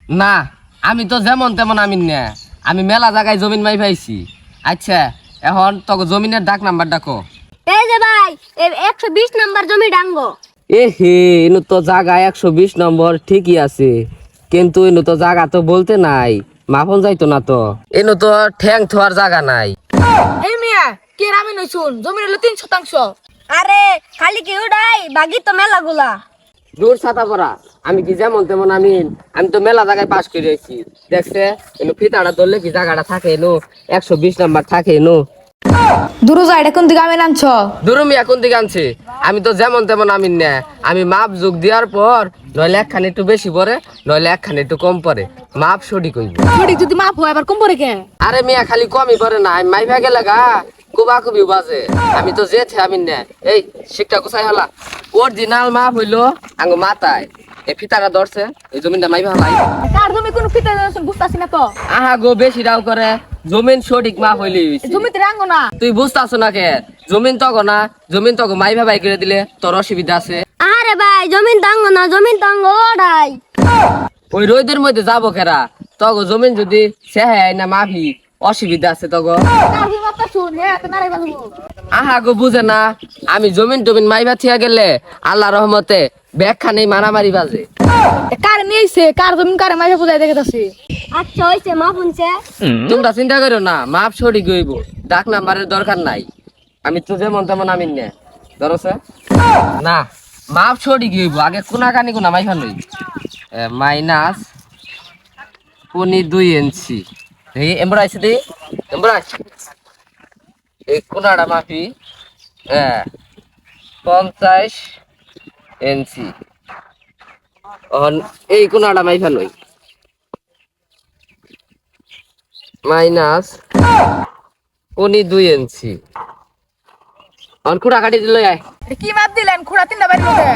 না আমি তো যেমন তেমন আমিন না, আমি মেলা জায়গায় জমিন মাই পাইছি। আচ্ছা এখন তোকে জমিনের ডাক নাম্বার ডাকো। এই যে ভাই 120 নাম্বার জমি ডাঙ্গো। এ হে এনু তো জায়গা 120 নম্বর ঠিকই আছে, কিন্তু এনু তো জায়গা তো বলতে নাই, মাফন যাইতো না তো। এনু তো ঠ্যাং থোয়ার জায়গা নাই। এই মিয়া কে রামি নইছুন জমির হলো 3 শতাংশ। আরে খালি কি উড়াই বাগি তো মেলাগুলা। দূর ছাতা পড়া, আমি কি যেমন তেমন আমিন, আমি তো মেলা জায়গায় পাশ করে আছি। দেখছে এনু ফিতাটা ধরলে কি জায়গাটা থাকে, এনু 120 নম্বর থাকে এনু। দূর যা এটা কোন দিকে আমি নামছ? দুরুমি এখন দিকে আনছে, আমি তো যেমন তেমন আমিন না, আমি মাপ যোগ দেওয়ার পর নইলে একখান একটু বেশি পরে, নইলে একখান একটু কম পরে, মাপ সঠিক হইব। সঠিক যদি মাপ হয় আবার কম পরে কে? আরে মিয়া খালি কমই পরে না, আমি মাইভা গেলে গা কুবা কুবি বাজে। আমি তো যেতে আমিন না, এই শিকটা গুছাই হলা অরিজিনাল মাপ হইলো আঙ্গ মাথায় এ ফিতাটা ধরছে, এই জমিনটা মাইভা হলাই। কার জমি কোন ফিতা বুঝতাছি না তো। আহা গো বেশি রাও করে, জমিন সঠিক মাপ হইলি হইছে। জমিতে রাঙ্গো না। তুই বুঝতাছ না কে, জমিন তগো না, জমিন তগো মাইভা বাই করে দিলে তোর অসুবিধা আছে। আরে ভাই জমিন ডাঙ্গো না, জমিন ডাঙ্গো ওড়াই। ওই রোদের মধ্যে যাবো কেরা, তগো জমিন যদি সেহে না মাফি অসুবিধা আছে তগো। কার জমি মাপটা শুন হে তো নারে বাজু। আহা গো বুঝে না, আমি জমিন টমিন মাইভা থিয়া গেলে আল্লাহ রহমতে ব্যাগখানেই মারামারি বাজে। কার নিয়েছে কার জমি কারে মাইপা বুঝাই দেখেতাছি। আচ্ছা হইছে মা শুনছে। তোমরা চিন্তা করো না, মাপ সঠিক হইব, ডাক নাম্বারের দরকার নাই। আমি তো যেমন তেমন আমিন না ধরছে না, মাপ সঠিক হইব। আগে কোনা কানি কোনা মাইফা লই মাইনাস 2.2 ইঞ্চি। এই এমবরা আছে দে, এমবরা এই কোনাটা মাপি 50 ইঞ্চি। এই কোনাটা মাইফা লই মাইনাস 2.2 ইঞ্চি। খুঁড়া কাটি দিল। কি মাপ দিলেন খুড়া 3টা বাড়ি লোকে?